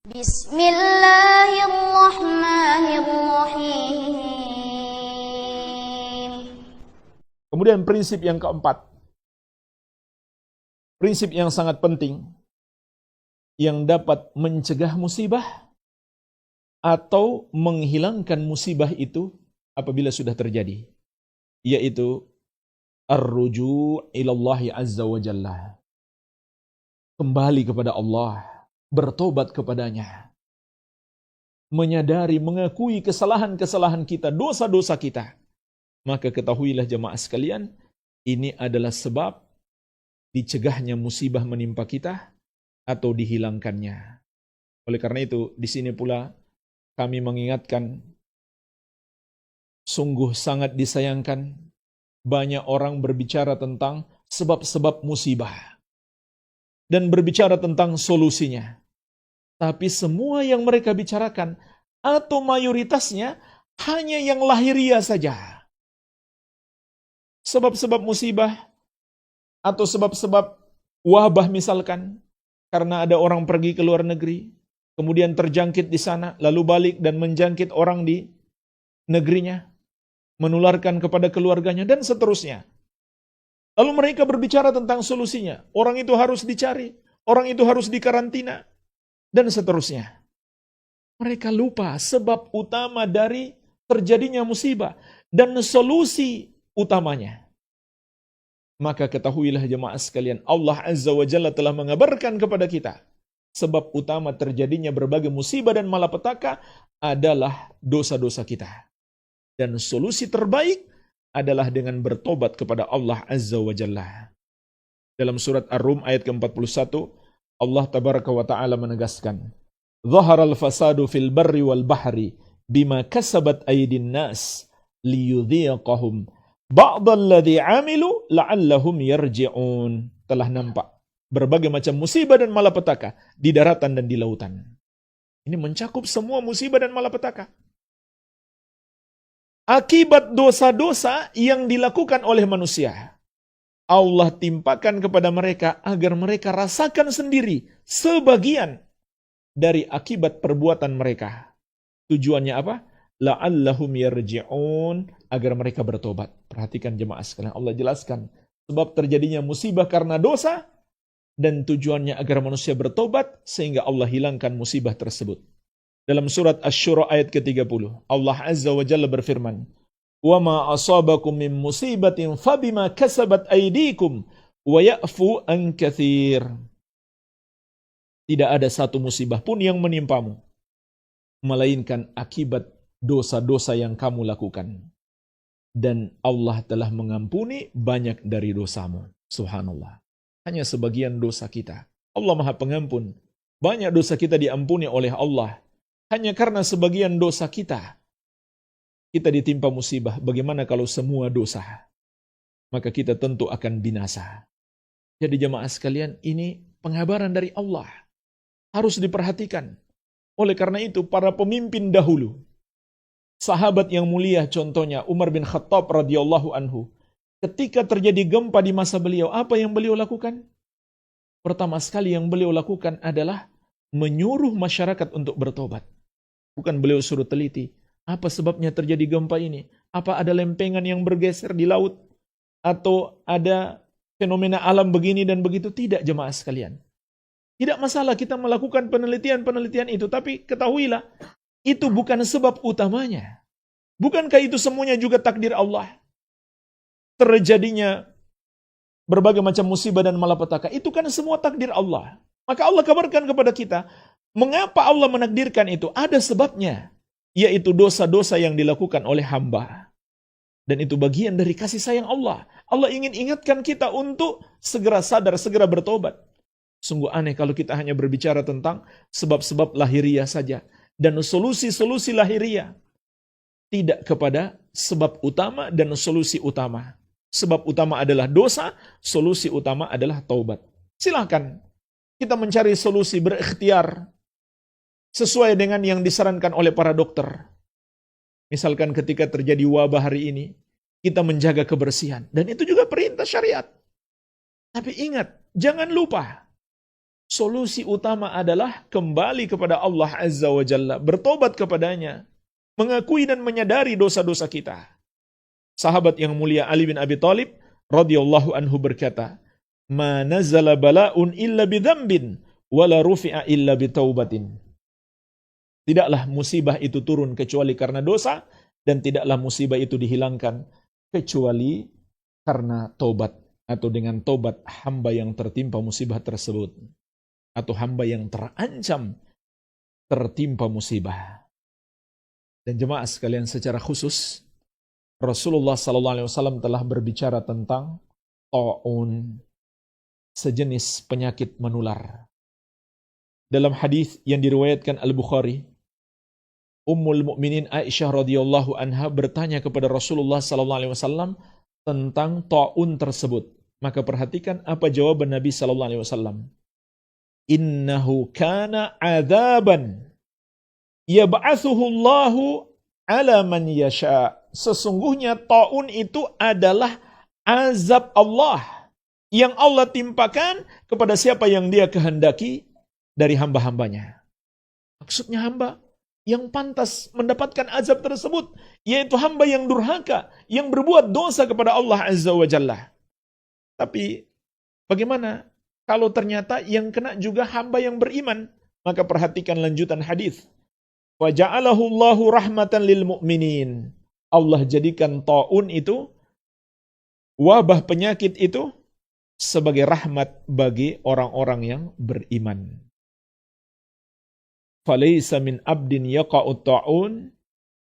Bismillahirrahmanirrahim. Kemudian prinsip yang keempat, prinsip yang sangat penting yang dapat mencegah musibah atau menghilangkan musibah itu apabila sudah terjadi, yaitu ar-ruju' ilallahi azza wa jalla. Kembali kepada Allah, bertobat kepadanya, menyadari, mengakui kesalahan-kesalahan kita, dosa-dosa kita. Maka ketahuilah jemaah sekalian, ini adalah sebab dicegahnya musibah menimpa kita atau dihilangkannya. Oleh karena itu, di sini pula kami mengingatkan, sungguh sangat disayangkan banyak orang berbicara tentang sebab-sebab musibah dan berbicara tentang solusinya. Tapi semua yang mereka bicarakan atau mayoritasnya hanya yang lahiriah saja. Sebab-sebab musibah atau sebab-sebab wabah misalkan, karena ada orang pergi ke luar negeri, kemudian terjangkit di sana, lalu balik dan menjangkit orang di negerinya, menularkan kepada keluarganya, dan seterusnya. Lalu mereka berbicara tentang solusinya. Orang itu harus dicari, orang itu harus dikarantina, dan seterusnya. Mereka lupa sebab utama dari terjadinya musibah dan solusi utamanya. Maka ketahuilah jemaah sekalian, Allah Azza wa Jalla telah mengabarkan kepada kita, sebab utama terjadinya berbagai musibah dan malapetaka adalah dosa-dosa kita. Dan solusi terbaik adalah dengan bertobat kepada Allah Azza wa Jalla. Dalam surat Ar-Rum ayat ke-41, Allah Tabaraka wa Ta'ala menegaskan, "Zaharal fasadu fil barri wal bahri bima kasabat aydin nas liyudhiqahum ba'dalladzi 'amilu la'allahum yarji'un." Telah nampak berbagai macam musibah dan malapetaka di daratan dan di lautan. Ini mencakup semua musibah dan malapetaka. Akibat dosa-dosa yang dilakukan oleh manusia, Allah timpakan kepada mereka agar mereka rasakan sendiri sebagian dari akibat perbuatan mereka. Tujuannya apa? La'allahum yarji'un, agar mereka bertobat. Perhatikan jemaah sekalian, Allah jelaskan sebab terjadinya musibah karena dosa dan tujuannya agar manusia bertobat sehingga Allah hilangkan musibah tersebut. Dalam surat Asy-Syura ayat ke-30, Allah Azza wa Jalla berfirman, "Wa ma asabakum min musibatin fabima kasabat aydikum wa ya'fu an katsir." Tidak ada satu musibah pun yang menimpamu, melainkan akibat dosa-dosa yang kamu lakukan. Dan Allah telah mengampuni banyak dari dosamu. Subhanallah. Hanya sebagian dosa kita. Allah Maha Pengampun. Banyak dosa kita diampuni oleh Allah. Hanya karena sebagian dosa kita ditimpa musibah. Bagaimana kalau semua dosa? Maka kita tentu akan binasa. Jadi jemaah sekalian, ini pengabaran dari Allah. Harus diperhatikan. Oleh karena itu, para pemimpin dahulu, sahabat yang mulia contohnya Umar bin Khattab radhiyallahu anhu, ketika terjadi gempa di masa beliau, apa yang beliau lakukan? Pertama sekali yang beliau lakukan adalah menyuruh masyarakat untuk bertobat. Bukan beliau suruh teliti, apa sebabnya terjadi gempa ini? Apa ada lempengan yang bergeser di laut? Atau ada fenomena alam begini dan begitu? Tidak jemaah sekalian. Tidak masalah kita melakukan penelitian-penelitian itu, tapi ketahuilah, itu bukan sebab utamanya. Bukankah itu semuanya juga takdir Allah? Terjadinya berbagai macam musibah dan malapetaka, itu kan semua takdir Allah. Maka Allah kabarkan kepada kita, mengapa Allah menakdirkan itu? Ada sebabnya, yaitu dosa-dosa yang dilakukan oleh hamba. Dan itu bagian dari kasih sayang Allah. Allah ingin ingatkan kita untuk segera sadar, segera bertobat. Sungguh aneh kalau kita hanya berbicara tentang sebab-sebab lahiriah saja. Dan solusi-solusi lahiriah. Tidak kepada sebab utama dan solusi utama. Sebab utama adalah dosa, solusi utama adalah taubat. Silakan kita mencari solusi berikhtiar sesuai dengan yang disarankan oleh para dokter. Misalkan ketika terjadi wabah hari ini, kita menjaga kebersihan. Dan itu juga perintah syariat. Tapi ingat, jangan lupa, solusi utama adalah kembali kepada Allah Azza wa Jalla, bertobat kepadanya, mengakui dan menyadari dosa-dosa kita. Sahabat yang mulia Ali bin Abi Thalib radhiyallahu anhu berkata, "Ma nazala bala'un illa bidzambin wala rufi'a illa bitaubatin." Tidaklah musibah itu turun kecuali karena dosa, dan tidaklah musibah itu dihilangkan kecuali karena tobat, atau dengan tobat hamba yang tertimpa musibah tersebut, atau hamba yang terancam tertimpa musibah. Dan jemaah sekalian, secara khusus Rasulullah SAW telah berbicara tentang ta'un, sejenis penyakit menular. Dalam hadis yang diriwayatkan Al-Bukhari, Ummul Mukminin Aisyah radhiyallahu anha bertanya kepada Rasulullah SAW tentang ta'un tersebut. Maka perhatikan apa jawaban Nabi SAW. Innahu kana adzaban yab'atsuhu Allahu ala man yasha. Sesungguhnya ta'un itu adalah azab Allah yang Allah timpakan kepada siapa yang Dia kehendaki dari hamba-hambanya. Maksudnya hamba yang pantas mendapatkan azab tersebut, yaitu hamba yang durhaka, yang berbuat dosa kepada Allah Azza wa Jalla. Tapi bagaimana kalau ternyata yang kena juga hamba yang beriman? Maka perhatikan lanjutan hadis. Wa ja'alahu Allahu rahmatan lil mu'minin. Allah jadikan ta'un itu, wabah penyakit itu, sebagai rahmat bagi orang-orang yang beriman. Falaysa min abdin yaqa'u ta'un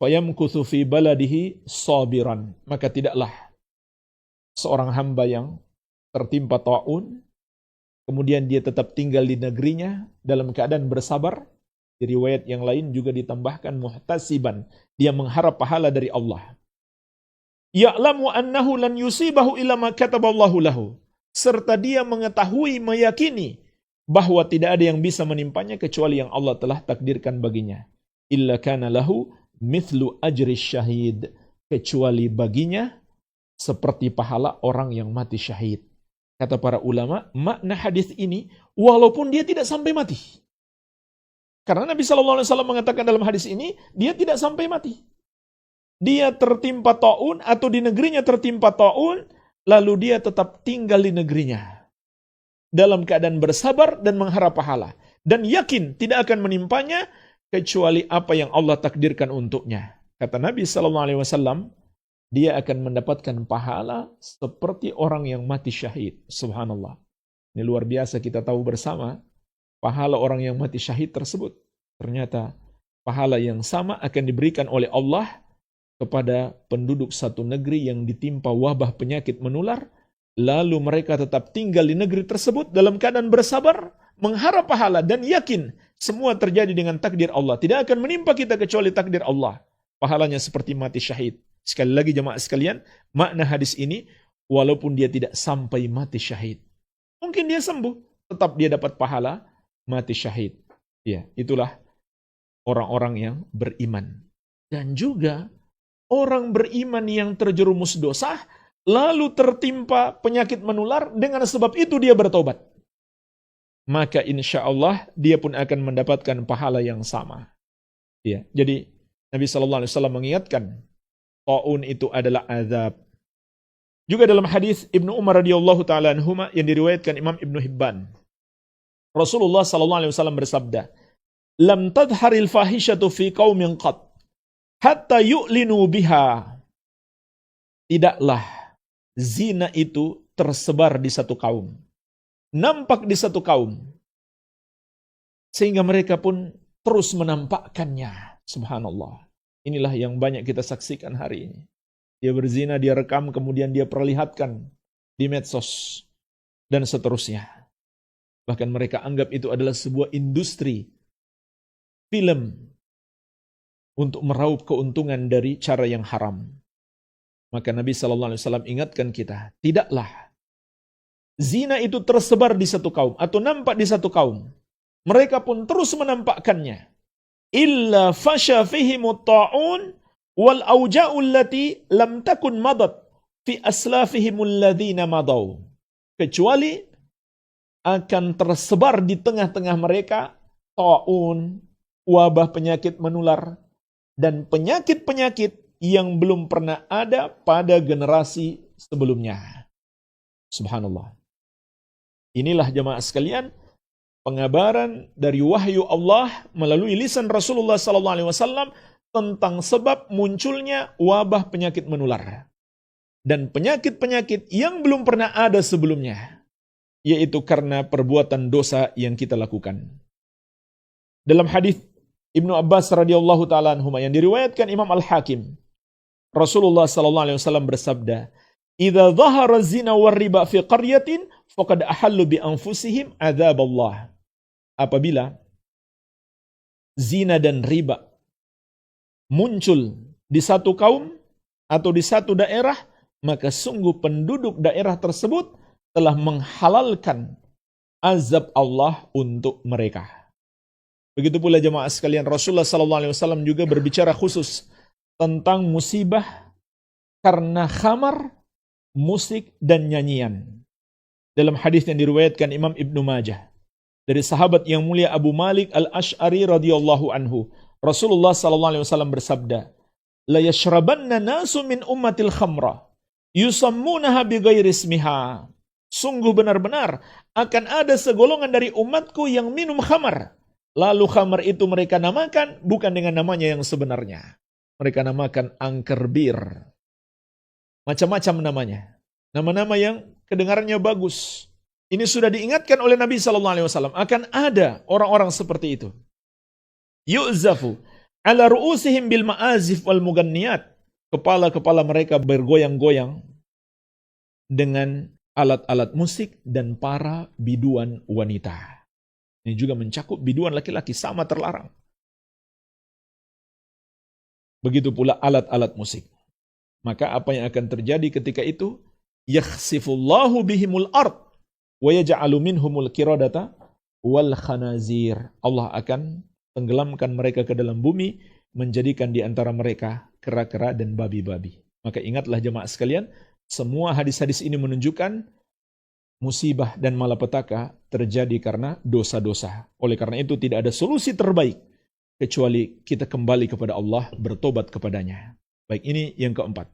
fayamkuthu fi baladihi sabiran. Maka tidaklah seorang hamba yang tertimpa ta'un, kemudian dia tetap tinggal di negerinya dalam keadaan bersabar. Di riwayat yang lain juga ditambahkan muhtasiban, dia mengharap pahala dari Allah. Ya'lamu annahu lan yusibahu illa ma kataballahu lahu. Serta dia mengetahui, meyakini bahwa tidak ada yang bisa menimpanya kecuali yang Allah telah takdirkan baginya. Illa kana lahu mithlu ajri syahid. Kecuali baginya seperti pahala orang yang mati syahid. Kata para ulama, makna hadis ini walaupun dia tidak sampai mati. Karena Nabi SAW mengatakan dalam hadis ini, dia tidak sampai mati. Dia tertimpa ta'un atau di negerinya tertimpa ta'un, lalu dia tetap tinggal di negerinya dalam keadaan bersabar dan mengharap pahala. Dan yakin tidak akan menimpanya kecuali apa yang Allah takdirkan untuknya. Kata Nabi SAW, dia akan mendapatkan pahala seperti orang yang mati syahid. Subhanallah. Ini luar biasa, kita tahu bersama pahala orang yang mati syahid tersebut. Ternyata pahala yang sama akan diberikan oleh Allah kepada penduduk satu negeri yang ditimpa wabah penyakit menular, lalu mereka tetap tinggal di negeri tersebut dalam keadaan bersabar, mengharap pahala dan yakin semua terjadi dengan takdir Allah. Tidak akan menimpa kita kecuali takdir Allah. Pahalanya seperti mati syahid. Sekali lagi jemaah sekalian, makna hadis ini, walaupun dia tidak sampai mati syahid, mungkin dia sembuh, tetap dia dapat pahala mati syahid. Ya, itulah orang-orang yang beriman. Dan juga orang beriman yang terjerumus dosa, lalu tertimpa penyakit menular, dengan sebab itu dia bertobat. Maka insya Allah dia pun akan mendapatkan pahala yang sama. Ya, jadi Nabi SAW mengingatkan, ta'un itu adalah azab. Juga dalam hadis Ibnu Umar radhiyallahu taala anhuma yang diriwayatkan Imam Ibnu Hibban, Rasulullah SAW bersabda, "Lam tadharil fahishatu fi qaumin qat hatta yu'linu biha." Tidaklah zina itu tersebar di satu kaum, nampak di satu kaum, sehingga mereka pun terus menampakkannya. Subhanallah. Inilah yang banyak kita saksikan hari ini. Dia berzina, dia rekam, kemudian dia perlihatkan di medsos, dan seterusnya. Bahkan mereka anggap itu adalah sebuah industri film untuk meraup keuntungan dari cara yang haram. Maka Nabi SAW ingatkan kita, tidaklah zina itu tersebar di satu kaum atau nampak di satu kaum, mereka pun terus menampakkannya. Illa fasha fihimut ta'un wal auja'u allati lam takun madat fi aslafihimul ladzina madaw. Kecuali akan tersebar di tengah-tengah mereka taun, wabah penyakit menular, dan penyakit-penyakit yang belum pernah ada pada generasi sebelumnya. Subhanallah. Inilah jemaah sekalian, pengabaran dari wahyu Allah melalui lisan Rasulullah SAW tentang sebab munculnya wabah penyakit menular dan penyakit-penyakit yang belum pernah ada sebelumnya, yaitu karena perbuatan dosa yang kita lakukan. Dalam hadis Ibnu Abbas radhiyallahu taala anhuma yang diriwayatkan Imam Al-Hakim, Rasulullah SAW bersabda, "Idza dhahara zina war riba fi qaryatin faqad ahallu bi anfusihim adzaballah." Apabila zina dan riba muncul di satu kaum atau di satu daerah, maka sungguh penduduk daerah tersebut telah menghalalkan azab Allah untuk mereka. Begitu pula jemaah sekalian, Rasulullah SAW juga berbicara khusus tentang musibah karena khamar, musik, dan nyanyian. Dalam hadis yang diriwayatkan Imam Ibnu Majah dari sahabat yang mulia Abu Malik Al-Asy'ari radhiyallahu anhu, Rasulullah SAW bersabda, "La yashrabanna nasu min ummatil khamra yusammunaha bighairi ismiha." Sungguh benar-benar akan ada segolongan dari umatku yang minum khamar. Lalu khamar itu mereka namakan bukan dengan namanya yang sebenarnya. Mereka namakan angker bir. Macam-macam namanya. Nama-nama yang kedengarannya bagus. Ini sudah diingatkan oleh Nabi SAW. Akan ada orang-orang seperti itu. Yu'zafu ala ru'usihim bil ma'azif wal muganniyat. Kepala-kepala mereka bergoyang-goyang dengan alat-alat musik dan para biduan wanita. Ini juga mencakup biduan laki-laki, sama terlarang. Begitu pula alat-alat musik. Maka apa yang akan terjadi ketika itu? Yakhsifullahu bihimul ard wa yaj'alu minhumul qiradata wal khanazir. Allah akan tenggelamkan mereka ke dalam bumi, menjadikan di antara mereka kera-kera dan babi-babi. Maka ingatlah jemaah sekalian, semua hadis-hadis ini menunjukkan musibah dan malapetaka terjadi karena dosa-dosa. Oleh karena itu tidak ada solusi terbaik kecuali kita kembali kepada Allah, bertobat kepadanya. Baik, ini yang keempat.